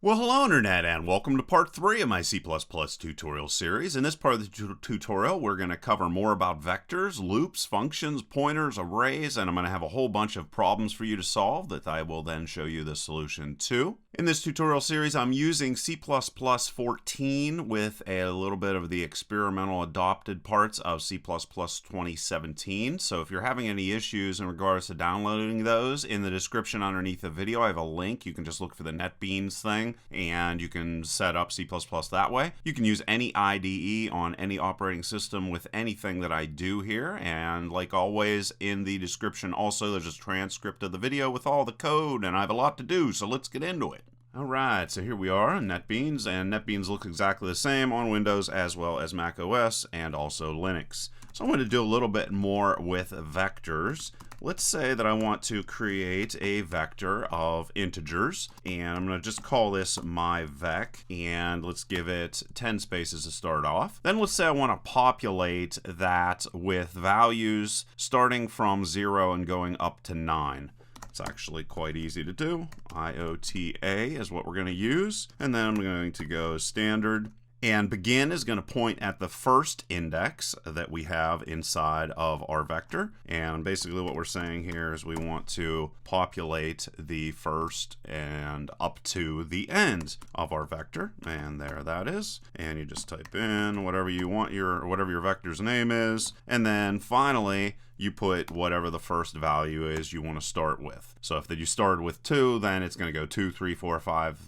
Well, hello Internet, and welcome to part 3 of my C++ tutorial series. In this part of the tutorial, we're going to cover more about vectors, loops, functions, pointers, arrays, and I'm going to have a whole bunch of problems for you to solve that I will then show you the solution to. In this tutorial series, I'm using C++ 14 with a little bit of the experimental adopted parts of C++ 2017. So if you're having any issues in regards to downloading those, in the description underneath the video, I have a link. You can just look for the NetBeans thing, and you can set up C++ that way. You can use any IDE on any operating system with anything that I do here, and like always in the description also there's a transcript of the video with all the code, and I have a lot to do, so let's get into it. Alright, so here we are in NetBeans, and NetBeans looks exactly the same on Windows as well as Mac OS and also Linux. So I'm going to do a little bit more with vectors. Let's say that I want to create a vector of integers, and I'm going to just call this my vec, and let's give it 10 spaces to start off. Then let's say I want to populate that with values starting from 0 and going up to 9. It's actually quite easy to do. IOTA is what we're going to use, and then I'm going to go standard. And begin is going to point at the first index that we have inside of our vector. And basically what we're saying here is we want to populate the first and up to the end of our vector. And there that is. And you just type in whatever you want whatever your vector's name is. And then finally, you put whatever the first value is you want to start with. So if you started with 2, then it's going to go 2, 3, 4, 5,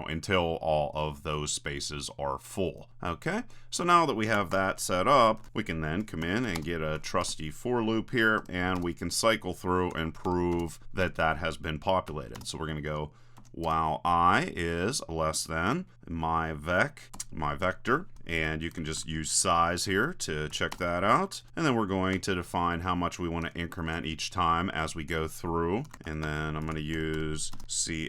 until all of those spaces are full. Okay, so now that we have that set up, we can then come in and get a trusty for loop here, and we can cycle through and prove that that has been populated. So we're going to go while I is less than my vector, and you can just use size here to check that out. And then we're going to define how much we want to increment each time as we go through. And then I'm going to use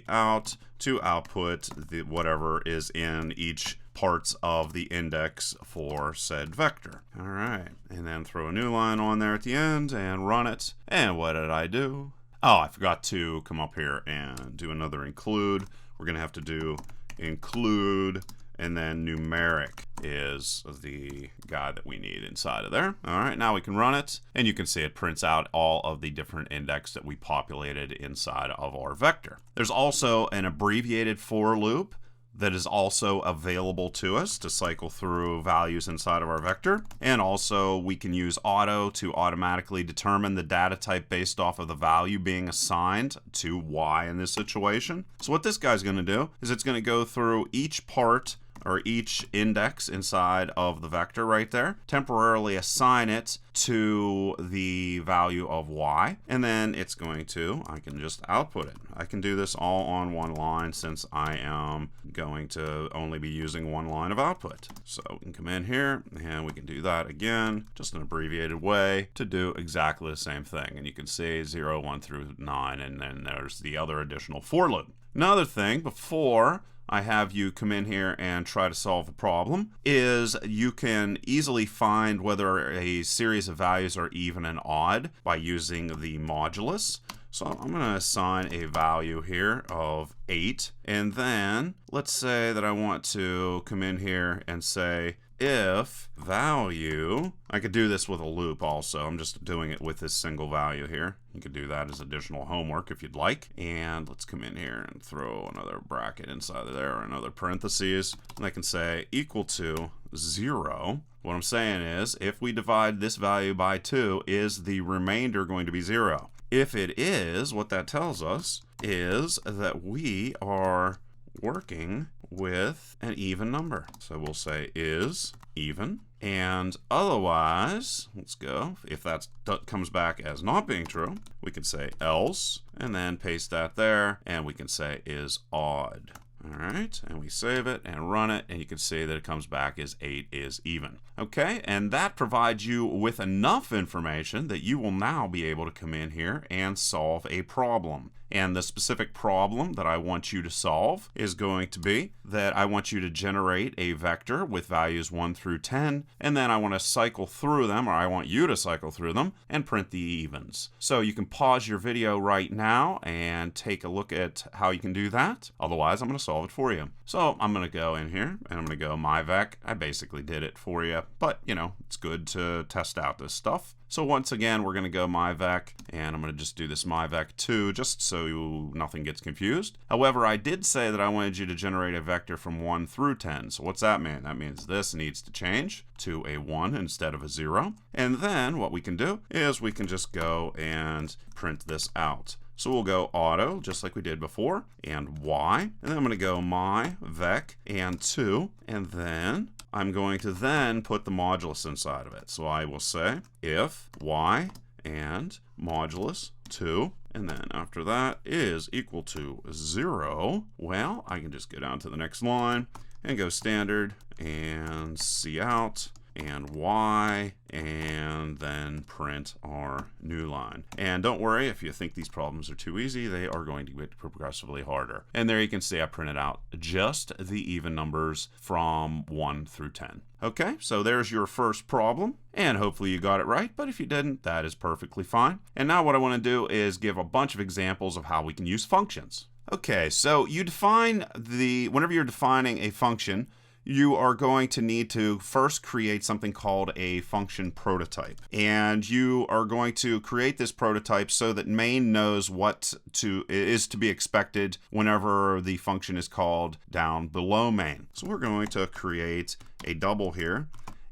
cout to output whatever is in each parts of the index for said vector. All right, and then throw a new line on there at the end and run it. And what did I do? Oh, I forgot to come up here and do another include. We're going to have to do include, and then numeric is the guy that we need inside of there. All right, now we can run it, and you can see it prints out all of the different index that we populated inside of our vector. There's also an abbreviated for loop that is also available to us to cycle through values inside of our vector. And also we can use auto to automatically determine the data type based off of the value being assigned to y in this situation. So what this guy's going to do is it's going to go through each part or each index inside of the vector right there, temporarily assign it to the value of y, and then it's going to, I can just output it. I can do this all on one line since I am going to only be using one line of output. So we can come in here and we can do that again, just an abbreviated way to do exactly the same thing. And you can see 0, 1 through 9, and then there's the other additional for loop. Another thing before I have you come in here and try to solve the problem is you can easily find whether a series of values are even and odd by using the modulus. So I'm going to assign a value here of 8, and then let's say that I want to come in here and say if value, I could do this with a loop also. I'm just doing it with this single value here. You could do that as additional homework if you'd like. And let's come in here and throw another bracket inside of there, or another parentheses. And I can say equal to 0. What I'm saying is if we divide this value by 2, is the remainder going to be 0? If it is, what that tells us is that we are working with an even number. So we'll say is even, and otherwise, let's go, if that comes back as not being true, we can say else, and then paste that there, and we can say is odd. All right, and we save it and run it, and you can see that it comes back as 8 is even. Okay, and that provides you with enough information that you will now be able to come in here and solve a problem. And the specific problem that I want you to solve is going to be that I want you to generate a vector with values 1 through 10, and then I want to cycle through them, or I want you to cycle through them, and print the evens. So you can pause your video right now and take a look at how you can do that. Otherwise, I'm going to solve it for you. So I'm going to go in here, and I'm going to go myvec. I basically did it for you, but it's good to test out this stuff. So once again, we're going to go myvec, and I'm going to just do this myvec2 just so nothing gets confused. However, I did say that I wanted you to generate a vector from 1 through 10. So what's that mean? That means this needs to change to a 1 instead of a 0. And then what we can do is we can just go and print this out. So we'll go auto, just like we did before, and y. And then I'm going to go myvec and 2, and then I'm going to then put the modulus inside of it. So I will say if y and modulus 2, and then after that is equal to 0, well, I can just go down to the next line and go standard and cout and y, and then print our new line. And don't worry if you think these problems are too easy, they are going to get progressively harder. And there you can see I printed out just the even numbers from 1 through 10. Okay, so there's your first problem, and hopefully you got it right, but if you didn't, that is perfectly fine. And now what I want to do is give a bunch of examples of how we can use functions. Okay, so whenever you're defining a function, you are going to need to first create something called a function prototype. And you are going to create this prototype so that main knows what is to be expected whenever the function is called down below main. So we're going to create a double here.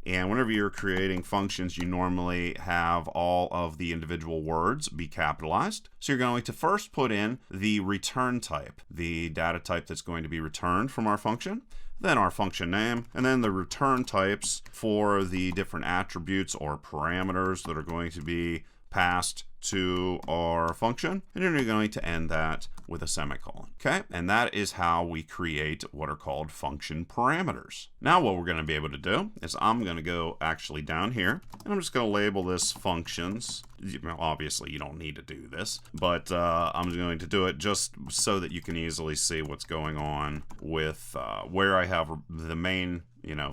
And whenever you're creating functions, you normally have all of the individual words be capitalized. So you're going to first put in the return type, the data type that's going to be returned from our function, then our function name, and then the return types for the different attributes or parameters that are going to be passed to our function, and then you're going to end that with a semicolon. Okay, and that is how we create what are called function parameters. Now what we're going to be able to do is I'm going to go actually down here, and I'm just going to label this functions. Obviously you don't need to do this, but I'm going to do it just so that you can easily see what's going on with where I have the main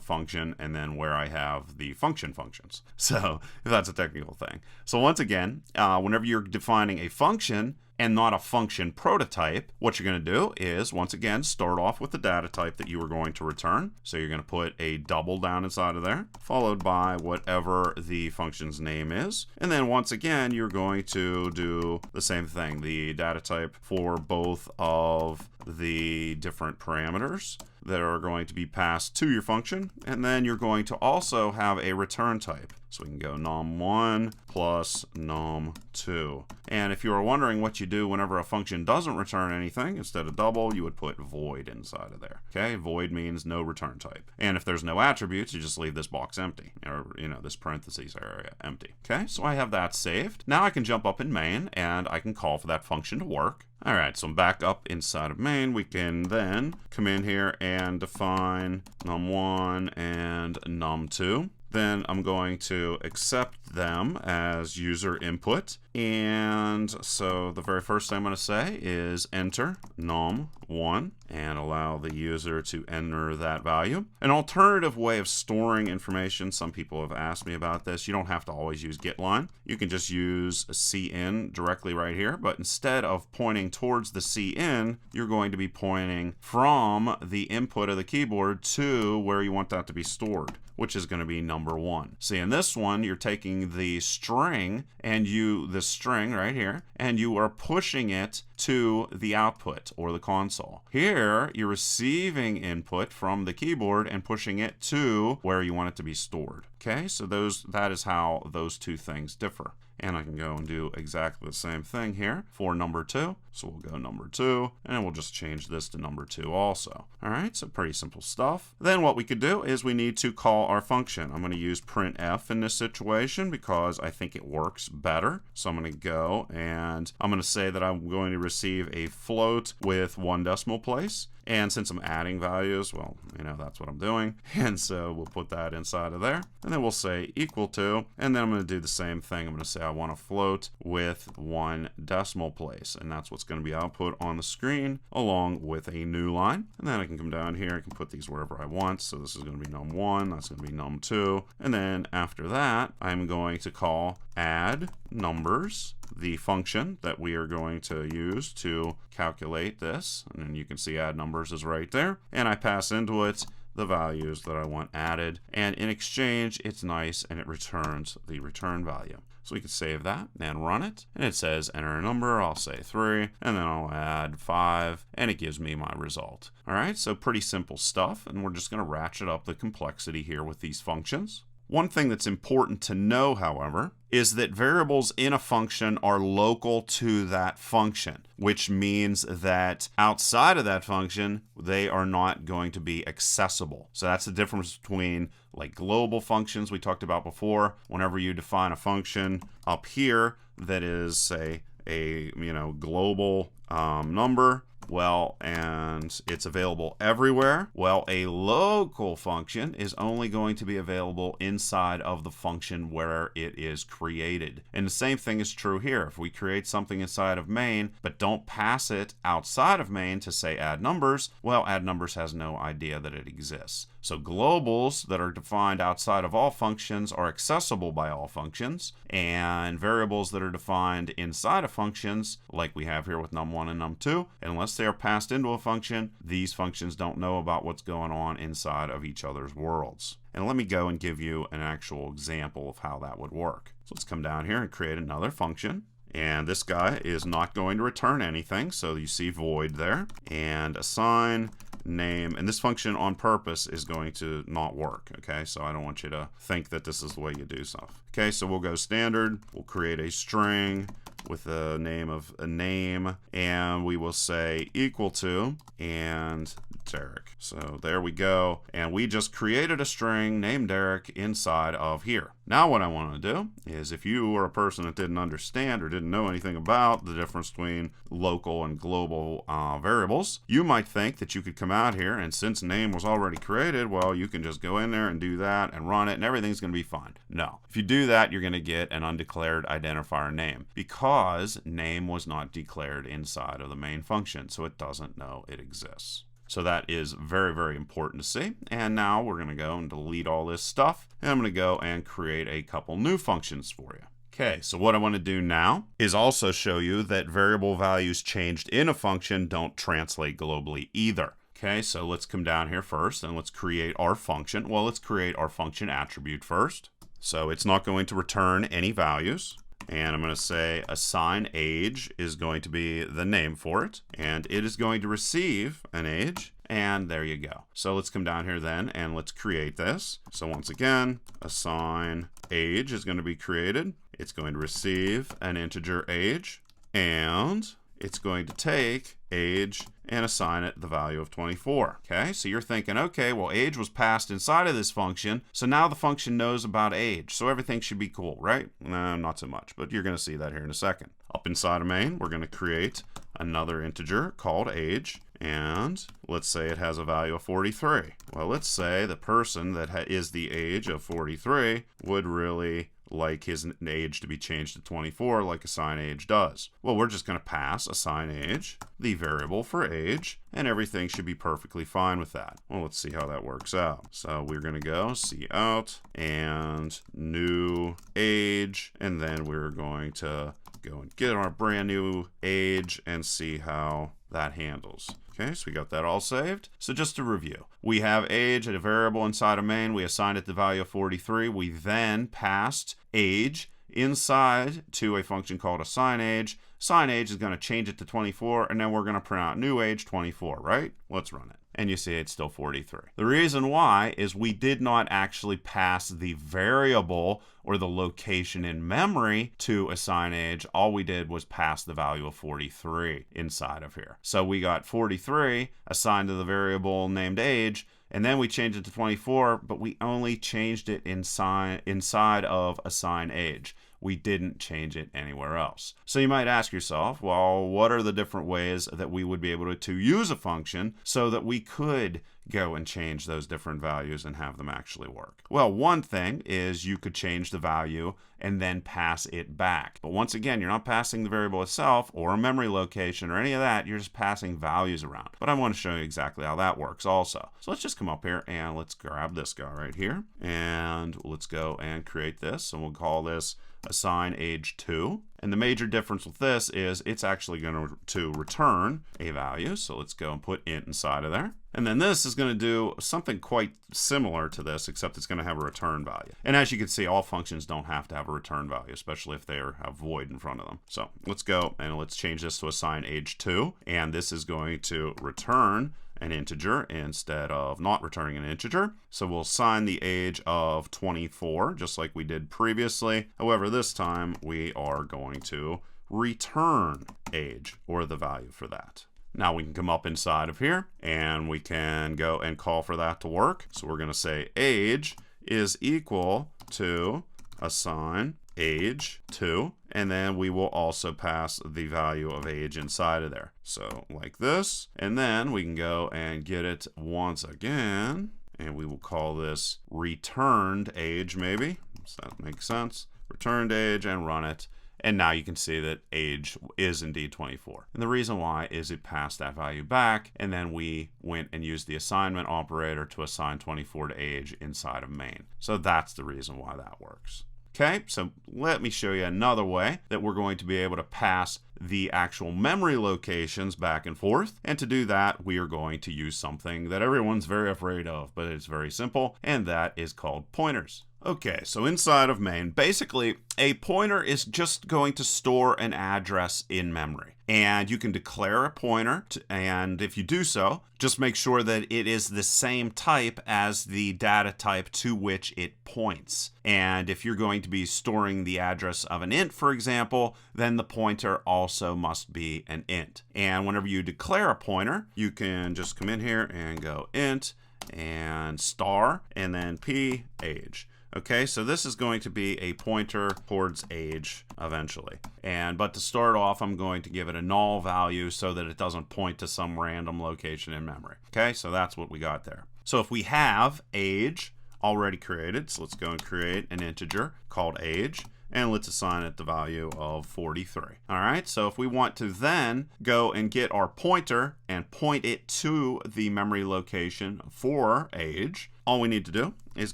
function, and then where I have the functions. So that's a technical thing. So once again, whenever you're defining a function and not a function prototype, what you're going to do is, once again, start off with the data type that you are going to return. So you're going to put a double down inside of there, followed by whatever the function's name is. And then once again, you're going to do the same thing, the data type for both of the different parameters that are going to be passed to your function. And then you're going to also have a return type. So we can go num1 plus num2. And if you are wondering what you do whenever a function doesn't return anything, instead of double, you would put void inside of there. Okay, void means no return type. And if there's no attributes, you just leave this box empty, or this parentheses area empty. Okay, so I have that saved. Now I can jump up in main and I can call for that function to work. All right, so I'm back up inside of main. We can then come in here and define num1 and num2. Then I'm going to accept them as user input. And so the very first thing I'm going to say is enter num1 and allow the user to enter that value. An alternative way of storing information, some people have asked me about this, you don't have to always use getLine. You can just use a cin directly right here, but instead of pointing towards the cin, you're going to be pointing from the input of the keyboard to where you want that to be stored, which is going to be number 1. See, in this one, you're taking the string and the string right here, and you are pushing it to the output or the console. Here, you're receiving input from the keyboard and pushing it to where you want it to be stored. Okay, so that is how those two things differ. And I can go and do exactly the same thing here for number 2. So we'll go number 2, and we'll just change this to number 2 also. All right, so pretty simple stuff. Then what we could do is we need to call our function. I'm going to use printf in this situation because I think it works better. So I'm going to go and I'm going to say that I'm going to receive a float with 1 decimal place. And since I'm adding values, well, that's what I'm doing. And so we'll put that inside of there. And then we'll say equal to, and then I'm going to do the same thing. I'm going to say I want to float with 1 decimal place. And that's what's going to be output on the screen along with a new line. And then I can come down here. I can put these wherever I want. So this is going to be num1. That's going to be num2. And then after that, I'm going to call add numbers, the function that we are going to use to calculate this. And then you can see add numbers is right there. And I pass into it the values that I want added. And in exchange, it's nice and it returns the return value. So we can save that and run it. And it says enter a number. I'll say 3, and then I'll add 5, and it gives me my result. All right, so pretty simple stuff. And we're just going to ratchet up the complexity here with these functions. One thing that's important to know, however, is that variables in a function are local to that function, which means that outside of that function, they are not going to be accessible. So that's the difference between like global functions we talked about before. Whenever you define a function up here that is, say, a global number, well, and it's available everywhere. Well, a local function is only going to be available inside of the function where it is created. And the same thing is true here. If we create something inside of main, but don't pass it outside of main to say add numbers, well, add numbers has no idea that it exists. So globals that are defined outside of all functions are accessible by all functions, and variables that are defined inside of functions, like we have here with num1 and num2, unless they are passed into a function, these functions don't know about what's going on inside of each other's worlds. And let me go and give you an actual example of how that would work. So let's come down here and create another function. And this guy is not going to return anything, so you see void there. And assign name, and this function on purpose is going to not work, okay? So I don't want you to think that this is the way you do stuff. Okay, so we'll go standard, we'll create a string with the name of a name, and we will say equal to, and Derek. So there we go, and we just created a string named Derek inside of here. Now what I want to do is, if you were a person that didn't understand or didn't know anything about the difference between local and global variables, you might think that you could come out here, and since name was already created, well, you can just go in there and do that and run it and everything's going to be fine. No. If you do that, you're going to get an undeclared identifier name because name was not declared inside of the main function, so it doesn't know it exists. So that is very, very important to see. And now we're going to go and delete all this stuff. And I'm going to go and create a couple new functions for you. Okay, so what I want to do now is also show you that variable values changed in a function don't translate globally either. Okay, so let's come down here first and let's create our function. Well, let's create our function attribute first. So it's not going to return any values. And I'm going to say assign age is going to be the name for it. And it is going to receive an age. And there you go. So let's come down here then and let's create this. So once again, assign age is going to be created. It's going to receive an integer age. And it's going to take age and assign it the value of 24. Okay, so you're thinking, okay, well, age was passed inside of this function, so now the function knows about age, so everything should be cool, right? No, not so much, but you're going to see that here in a second. Up inside of main, we're going to create another integer called age, and let's say it has a value of 43. Well, let's say the person that is the age of 43 would really like his age to be changed to 24 like assign age does. Well, we're just going to pass assign age, the variable for age, and everything should be perfectly fine with that. Well, let's see how that works out. So we're going to go cout and new age, and then we're going to go and get our brand new age and see how that handles. Okay, so we got that all saved. So just to review, we have age at a variable inside of main. We assigned it the value of 43. We then passed age inside to a function called assign age. Assign age is going to change it to 24, and then we're going to print out new age 24, right? Let's run it. And you see it's still 43. The reason why is we did not actually pass the variable or the location in memory to assign age. All we did was pass the value of 43 inside of here. So we got 43 assigned to the variable named age, and then we changed it to 24, but we only changed it inside of assign age. we didn't change it anywhere else. So you might ask yourself, well, what are the different ways that we would be able to use a function so that we could go and change those different values and have them actually work? Well, one thing is you could change the value and then pass it back. But once again, you're not passing the variable itself or a memory location or any of that. You're just passing values around. But I want to show you exactly how that works also. So let's just come up here and let's grab this guy right here. And let's go and create this. And we'll call this assign age 2. And the major difference with this is it's actually going to return a value. So let's go and put int inside of there. And then this is going to do something quite similar to this, except it's going to have a return value. And as you can see, all functions don't have to have a return value, especially if they have void in front of them. So let's go and let's change this to assign age 2. And this is going to return an integer instead of not returning an integer. So we'll assign the age of 24, just like we did previously. However, this time we are going to return age, or the value for that. Now we can come up inside of here and we can go and call for that to work. So we're going to say age is equal to assign age 2, and then we will also pass the value of age inside of there. So like this, and then we can go and get it once again, and we will call this returned age maybe. Does that make sense? Returned age, and run it. And now you can see that age is indeed 24. And the reason why is it passed that value back, and then we went and used the assignment operator to assign 24 to age inside of main. So that's the reason why that works. Okay, so let me show you another way that we're going to be able to pass the actual memory locations back and forth. And to do that, we are going to use something that everyone's very afraid of, but it's very simple, and that is called pointers. Okay, so inside of main, basically a pointer is just going to store an address in memory. And you can declare a pointer, and if you do so, just make sure that it is the same type as the data type to which it points. And if you're going to be storing the address of an int, for example, then the pointer also must be an int. And whenever you declare a pointer, you can just come in here and go int and star and then p age. Okay, so this is going to be a pointer towards age eventually. But to start off, I'm going to give it a null value so that it doesn't point to some random location in memory. Okay, so that's what we got there. So if we have age already created, so let's go and create an integer called age, and let's assign it the value of 43. All right, so if we want to then go and get our pointer and point it to the memory location for age, all we need to do is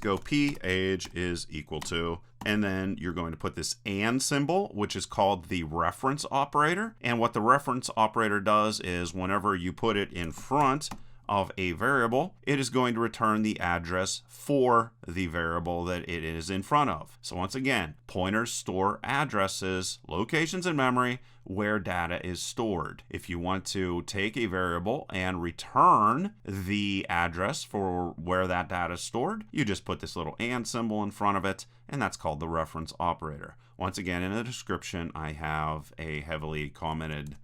go p age is equal to, and then you're going to put this and symbol, which is called the reference operator. And what the reference operator does is whenever you put it in front of a variable, it is going to return the address for the variable that it is in front of. So once again, pointers store addresses, locations in memory where data is stored. If you want to take a variable and return the address for where that data is stored, you just put this little and symbol in front of it, and that's called the reference operator. Once again, in the description, I have a heavily commented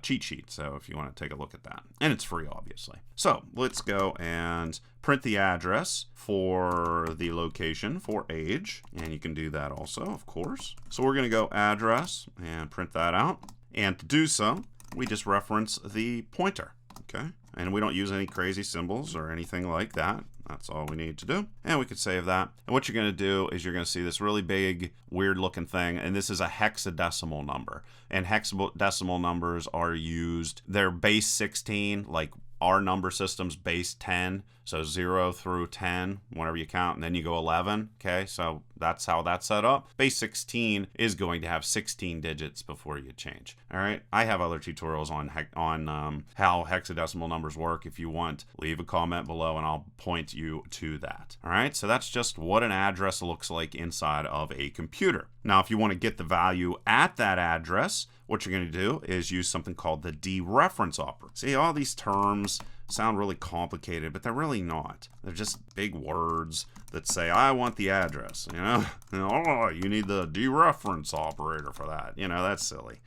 cheat sheet, so if you want to take a look at that, and it's free obviously. So let's go and print the address for the location for age, and you can do that also, of course. So we're going to go address and print that out, and to do so we just reference the pointer. Okay, and we don't use any crazy symbols or anything like that. That's all we need to do. And we could save that. And what you're going to do is you're going to see this really big, weird looking thing. And this is a hexadecimal number. And hexadecimal numbers are used, they're base 16, like our number system's base 10. So 0 through 10, whenever you count, and then you go 11. Okay, so that's how that's set up. Base 16 is going to have 16 digits before you change. All right, I have other tutorials on how hexadecimal numbers work. If you want, leave a comment below and I'll point you to that. All right, so that's just what an address looks like inside of a computer. Now, if you want to get the value at that address, what you're going to do is use something called the dereference operator. See, all these terms sound really complicated, but they're really not. They're just big words that say, I want the address, you know? Oh, you need the dereference operator for that. You know, that's silly.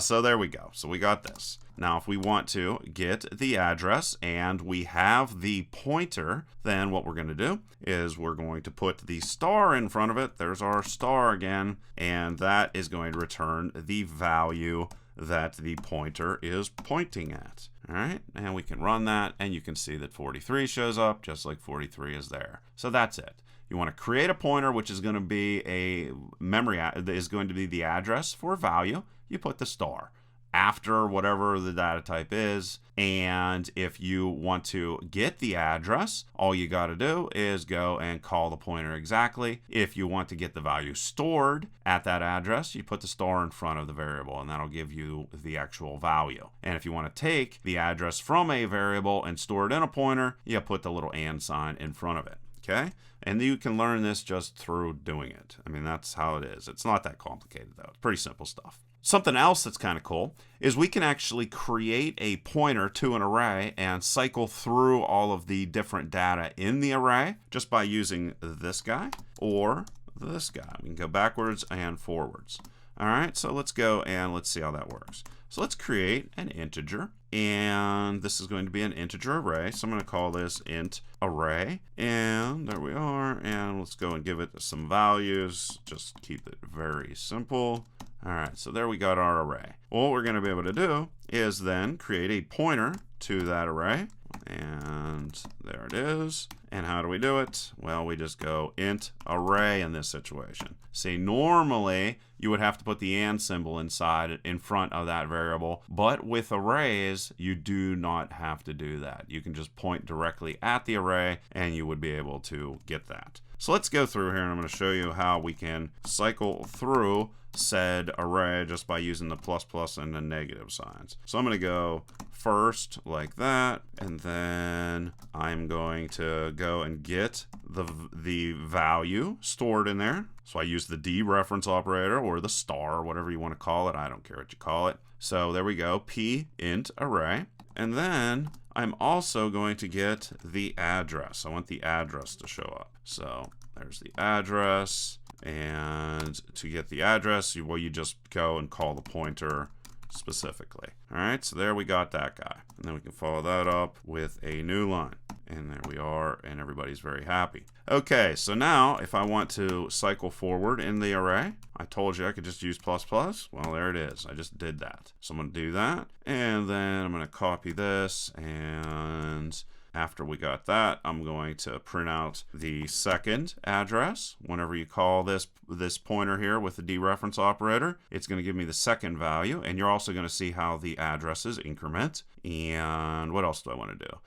So there we go. So we got this. Now, if we want to get the address and we have the pointer, then what we're going to do is we're going to put the star in front of it. There's our star again, and that is going to return the value that the pointer is pointing at. All right, and we can run that, and you can see that 43 shows up just like 43 is there. So that's it. You want to create a pointer, which is going to be a memory, is going to be the address for value. You put the star after whatever the data type is, and if you want to get the address, all you got to do is go and call the pointer exactly. If you want to get the value stored at that address, you put the star in front of the variable, and that'll give you the actual value. And if you want to take the address from a variable and store it in a pointer, you put the little and sign in front of it. Okay? And you can learn this just through doing it. I mean, that's how it is. It's not that complicated, though. It's pretty simple stuff. Something else that's kind of cool is we can actually create a pointer to an array and cycle through all of the different data in the array just by using this guy or this guy. We can go backwards and forwards. All right, so let's go and let's see how that works. So let's create an integer, and this is going to be an integer array. So I'm going to call this int array, and there we are. And let's go and give it some values. Just keep it very simple. All right, so there we got our array. Well, what we're going to be able to do is then create a pointer to that array. And there it is. And how do we do it? Well, we just go int array in this situation. See, normally you would have to put the and symbol inside in front of that variable, but with arrays, you do not have to do that. You can just point directly at the array and you would be able to get that. So let's go through here and I'm going to show you how we can cycle through said array just by using the plus and the negative signs. So I'm going to go first like that, and then I'm going to go and get the value stored in there. So I use the dereference operator or the star, whatever you want to call it. I don't care what you call it. So there we go, p int array. And then I'm also going to get the address. I want the address to show up. So there's the address. And to get the address, you just go and call the pointer specifically. All right, so there we got that guy. And then we can follow that up with a new line. And there we are, and everybody's very happy. Okay, so now if I want to cycle forward in the array, I told you I could just use plus. Well, there it is. I just did that. So I'm going to do that, and then I'm going to copy this, and after we got that, I'm going to print out the second address. Whenever you call this pointer here with the dereference operator, it's going to give me the second value, and you're also going to see how the addresses increment. And what else do I want to do?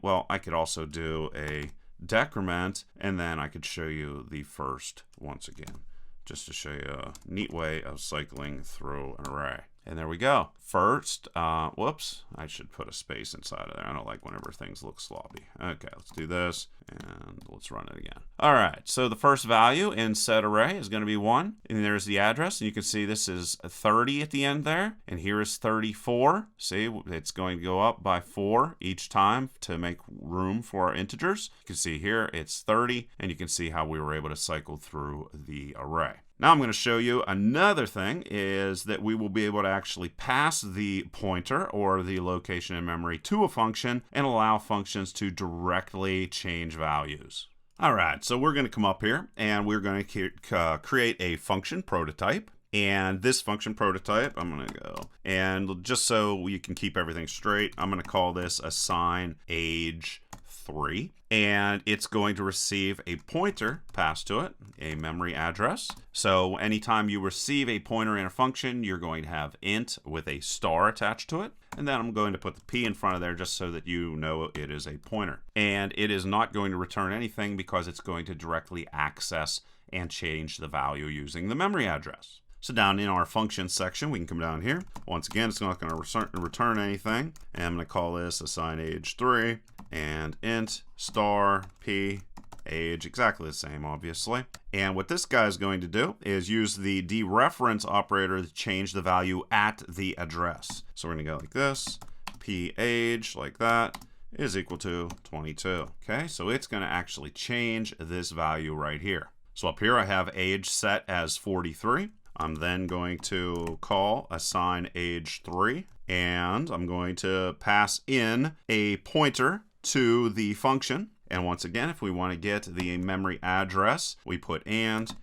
Well, I could also do a decrement, and then I could show you the first once again, just to show you a neat way of cycling through an array. And there we go. First, whoops, I should put a space inside of there. I don't like whenever things look sloppy. Okay, let's do this, and let's run it again. All right, so the first value in said array is going to be 1, and there's the address, and you can see this is 30 at the end there, and here is 34. See, it's going to go up by 4 each time to make room for our integers. You can see here it's 30, and you can see how we were able to cycle through the array. Now I'm going to show you another thing is that we will be able to actually pass the pointer or the location in memory to a function and allow functions to directly change values. All right, so we're going to come up here and we're going to create a function prototype. And this function prototype, I'm going to go, and just so you can keep everything straight, I'm going to call this assign age 3, and it's going to receive a pointer passed to it, a memory address. So anytime you receive a pointer in a function, you're going to have int with a star attached to it. And then I'm going to put the p in front of there just so that you know it is a pointer. And it is not going to return anything because it's going to directly access and change the value using the memory address. So down in our function section, we can come down here. Once again, it's not going to return anything. And I'm going to call this assign age 3 and int star p age, exactly the same, obviously. And what this guy is going to do is use the dereference operator to change the value at the address. So we're going to go like this, p age, like that. is equal to 22. Okay, so it's going to actually change this value right here. So up here I have age set as 43. I'm then going to call assign age 3, and I'm going to pass in a pointer to the function. And once again, if we want to get the memory address, we put and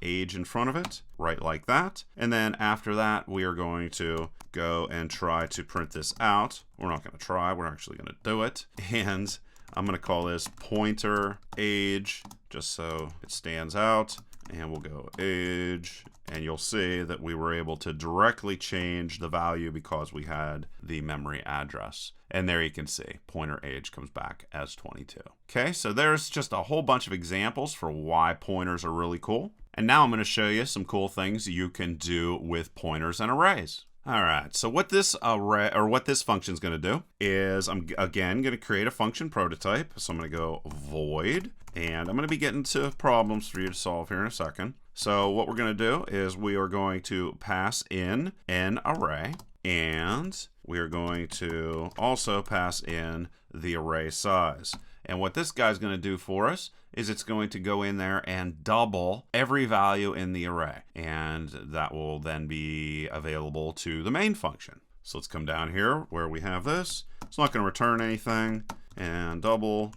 age in front of it, right like that. And then after that, we are going to go and try to print this out. We're not going to try, we're actually going to do it. And I'm going to call this pointer age, just so it stands out. And we'll go age, and you'll see that we were able to directly change the value because we had the memory address. And there you can see pointer age comes back as 22. Okay, so there's just a whole bunch of examples for why pointers are really cool. And now I'm going to show you some cool things you can do with pointers and arrays. All right, so what this array or what this function is going to do is I'm again going to create a function prototype. So I'm going to go void, and I'm going to be getting to problems for you to solve here in a second. So what we're going to do is we are going to pass in an array, and we are going to also pass in the array size. And what this guy's going to do for us is it's going to go in there and double every value in the array. And that will then be available to the main function. So let's come down here where we have this. It's not going to return anything. And double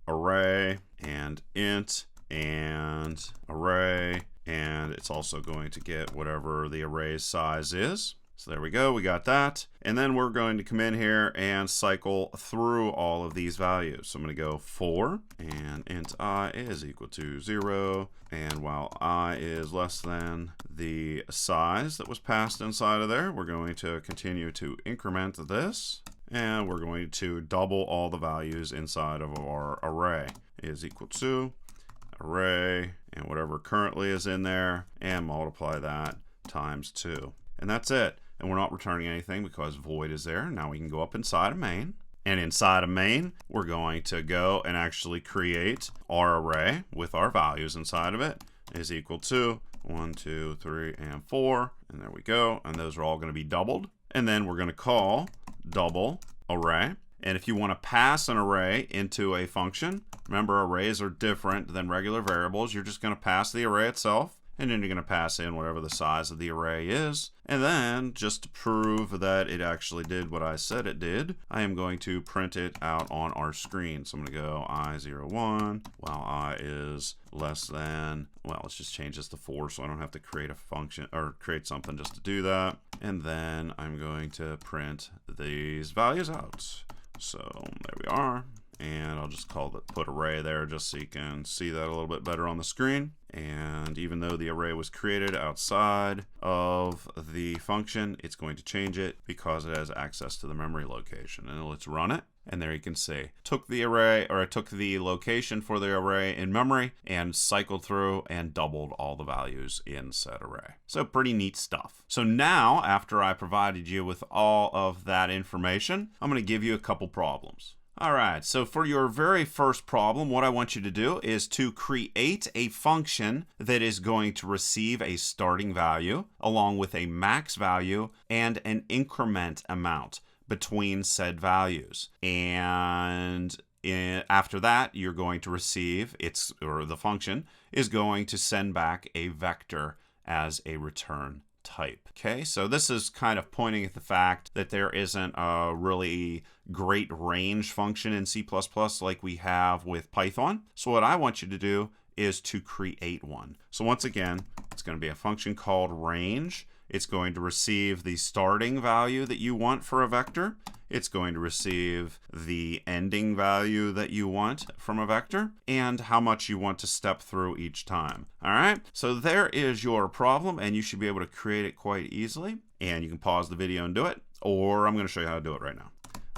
array and int and array. And it's also going to get whatever the array size is. So there we go, we got that. And then we're going to come in here and cycle through all of these values. So I'm going to go 4, and int I is equal to 0. And while I is less than the size that was passed inside of there, we're going to continue to increment this. And we're going to double all the values inside of our array. Is equal to array, and whatever currently is in there, and multiply that times 2. And that's it. And we're not returning anything because void is there. Now we can go up inside of main. And inside of main, we're going to go and actually create our array with our values inside of it is equal to 1, 2, 3, and 4. And there we go. And those are all going to be doubled. And then we're going to call double array. And if you want to pass an array into a function, remember arrays are different than regular variables. You're just going to pass the array itself. And then you're going to pass in whatever the size of the array is. And then, just to prove that it actually did what I said it did, I am going to print it out on our screen. So I'm going to go I01 while I is less than, well, let's just change this to 4 so I don't have to create a function or create something just to do that. And then I'm going to print these values out. So there we are. And I'll just call it put array there just so you can see that a little bit better on the screen. And even though the array was created outside of the function, it's going to change it because it has access to the memory location. And let's run it. And there you can see, took the array, or I took the location for the array in memory and cycled through and doubled all the values in said array. So pretty neat stuff. So now, after I provided you with all of that information, I'm going to give you a couple problems. All right, so for your very first problem, what I want you to do is to create a function that is going to receive a starting value along with a max value and an increment amount between said values. And after that, you're going to receive, the function is going to send back a vector as a return type. Okay, so this is kind of pointing at the fact that there isn't a really great range function in C++ like we have with Python. So what I want you to do is to create one. So once again, it's going to be a function called range. It's going to receive the starting value that you want for a vector. It's going to receive the ending value that you want from a vector and how much you want to step through each time. All right, so there is your problem, and you should be able to create it quite easily. And you can pause the video and do it, or I'm going to show you how to do it right now.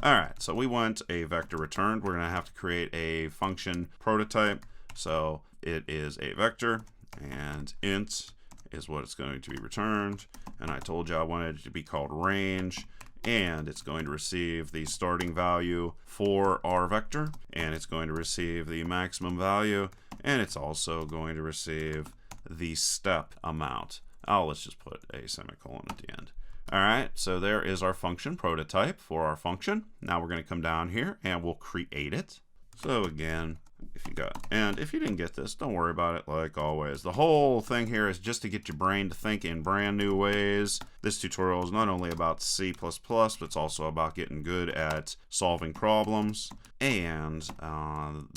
All right, so we want a vector returned. We're going to have to create a function prototype. So it is a vector, and int is what it's going to be returned. And I told you I wanted it to be called range. And it's going to receive the starting value for our vector, and it's going to receive the maximum value, and it's also going to receive the step amount. Oh, let's just put a semicolon at the end. All right, so there is our function prototype for our function. Now we're going to come down here and we'll create it. So again, if you didn't get this, don't worry about it. Like always, the whole thing here is just to get your brain to think in brand new ways. This tutorial is not only about C++, but it's also about getting good at solving problems. And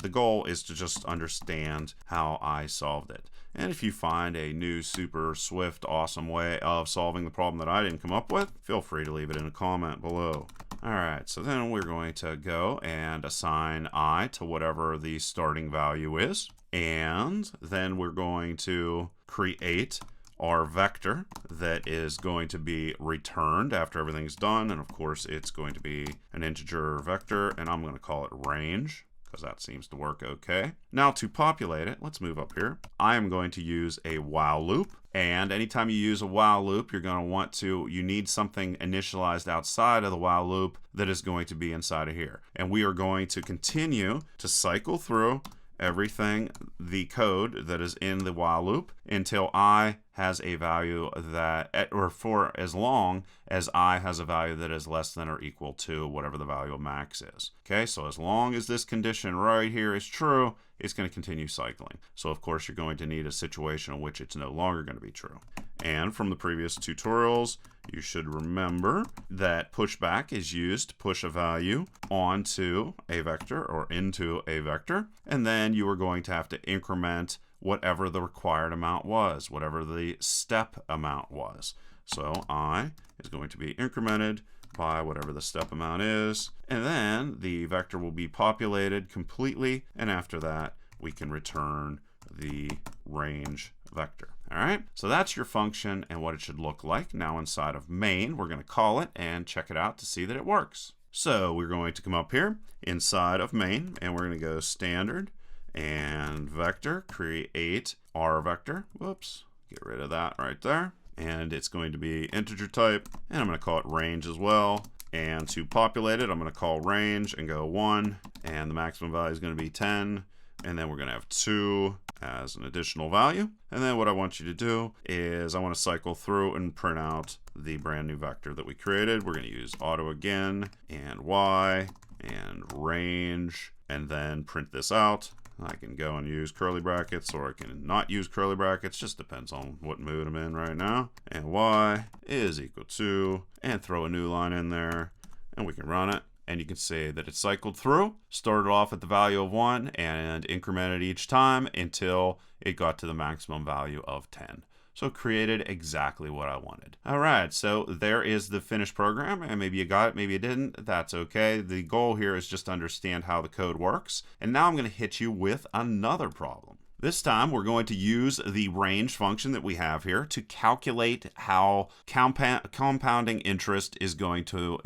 the goal is to just understand how I solved it. And if you find a new, super swift, awesome way of solving the problem that I didn't come up with, feel free to leave it in a comment below. Alright, so then we're going to go and assign I to whatever the starting value is. And then we're going to create our vector that is going to be returned after everything's done. And of course, it's going to be an integer vector, and I'm going to call it range, because that seems to work okay. Now to populate it, let's move up here. I am going to use a while loop. And anytime you use a while loop, you need something initialized outside of the while loop that is going to be inside of here. And we are going to continue to cycle through everything, the code that is in the while loop, until I has a value that, or for as long as I has a value that is less than or equal to whatever the value of max is. Okay, so as long as this condition right here is true, it's going to continue cycling. So of course you're going to need a situation in which it's no longer going to be true. And from the previous tutorials, you should remember that pushback is used to push a value onto a vector or into a vector, and then you are going to have to increment whatever the required amount was, whatever the step amount was. So I is going to be incremented by whatever the step amount is, and then the vector will be populated completely, and after that we can return the range vector. All right, so that's your function and what it should look like. Now inside of main, we're going to call it and check it out to see that it works. So we're going to come up here inside of main, and we're going to go standard and vector, create our vector. Whoops, get rid of that right there. And it's going to be integer type, and I'm going to call it range as well. And to populate it, I'm going to call range and go 1, and the maximum value is going to be 10, and then we're going to have 2 as an additional value. And then what I want you to do is I want to cycle through and print out the brand new vector that we created. We're going to use auto again, and y, and range, and then print this out. I can go and use curly brackets, or I can not use curly brackets, just depends on what mood I'm in right now. And y is equal to, and throw a new line in there, and we can run it. And you can see that it cycled through, started off at the value of 1, and incremented each time until it got to the maximum value of 10. So it created exactly what I wanted. All right, so there is the finished program, and maybe you got it, maybe you didn't. That's okay. The goal here is just to understand how the code works. And now I'm going to hit you with another problem. This time we're going to use the range function that we have here to calculate how compounding interest is going to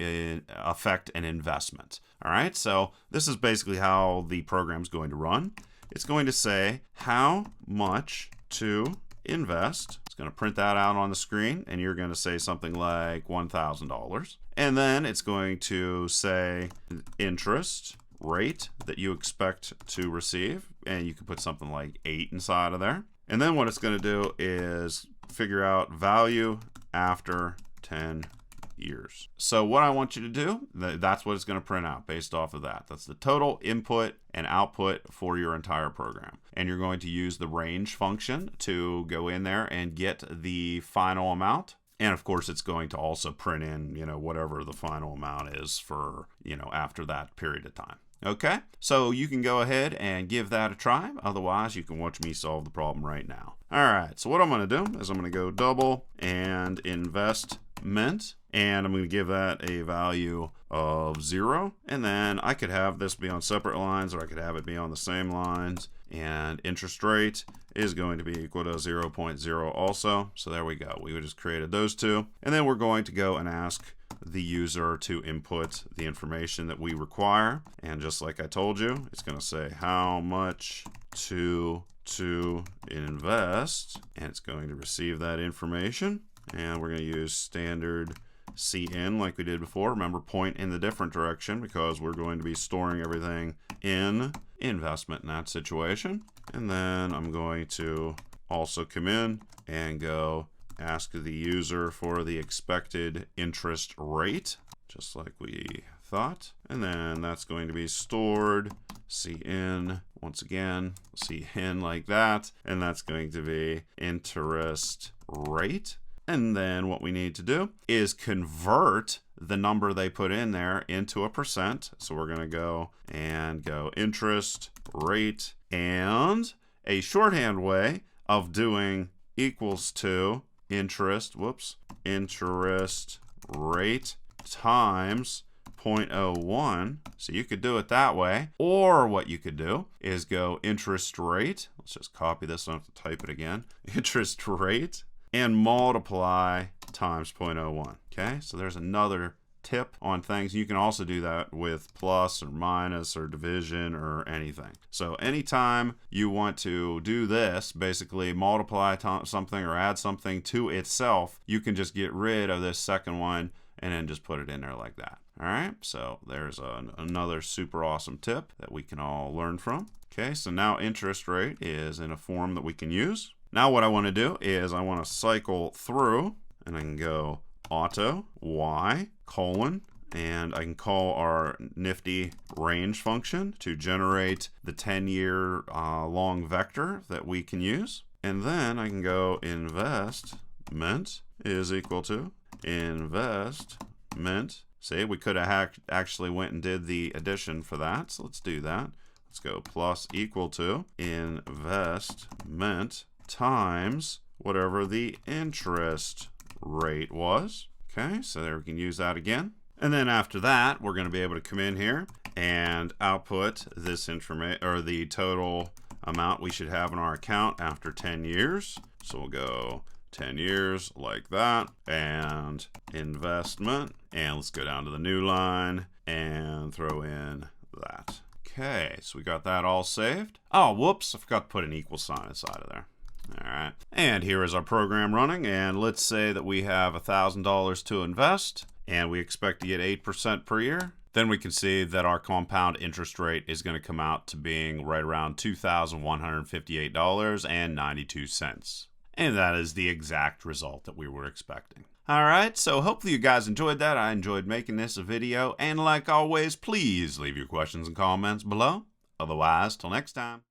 affect an investment. All right, so this is basically how the program is going to run. It's going to say how much to invest. It's going to print that out on the screen, and you're going to say something like $1,000. And then it's going to say interest rate that you expect to receive, and you can put something like 8 inside of there. And then what it's going to do is figure out value after 10 years. So what I want you to do, that's what it's going to print out based off of that. That's the total input and output for your entire program. And you're going to use the range function to go in there and get the final amount. And of course, it's going to also print in, whatever the final amount is for, after that period of time. Okay, so you can go ahead and give that a try. Otherwise, you can watch me solve the problem right now. All right, so what I'm going to do is I'm going to go double and investment, and I'm going to give that a value of 0. And then I could have this be on separate lines, or I could have it be on the same lines. And interest rate is going to be equal to 0.0 also. So there we go. We just created those two. And then we're going to go and ask the user to input the information that we require. And just like I told you, it's going to say how much to invest, and it's going to receive that information. And we're going to use standard CN like we did before. Remember, point in the different direction because we're going to be storing everything in investment in that situation. And then I'm going to also come in and go ask the user for the expected interest rate, just like we thought. And then that's going to be stored cin, once again, cin like that. And that's going to be interest rate. And then what we need to do is convert the number they put in there into a percent. So we're going to go interest rate, and a shorthand way of doing equals to interest rate times 0.01. So you could do it that way, or what you could do is go interest rate. Let's just copy this, I don't have to type it again. Interest rate and multiply times 0.01. Okay, so there's another tip on things. You can also do that with plus or minus or division or anything. So anytime you want to do this, basically multiply something or add something to itself, you can just get rid of this second one and then just put it in there like that. All right, so there's another super awesome tip that we can all learn from. Okay, so now interest rate is in a form that we can use. Now what I want to do is I want to cycle through, and I can go auto y colon, and I can call our nifty range function to generate the 10-year long vector that we can use. And then I can go investment is equal to investment. See, we could have actually went and did the addition for that. So let's do that. Let's go plus equal to investment times whatever the interest rate was. Okay, so there we can use that again. And then after that, we're going to be able to come in here and output this information, or the total amount we should have in our account after 10 years. So we'll go 10 years like that, and investment, and let's go down to the new line and throw in that. Okay, so we got that all saved. Oh, whoops, I forgot to put an equal sign inside of there. All right, and here is our program running, and let's say that we have $1,000 to invest, and we expect to get 8% per year. Then we can see that our compound interest rate is going to come out to being right around $2,158.92. And that is the exact result that we were expecting. All right, so hopefully you guys enjoyed that. I enjoyed making this a video, and like always, please leave your questions and comments below. Otherwise, till next time.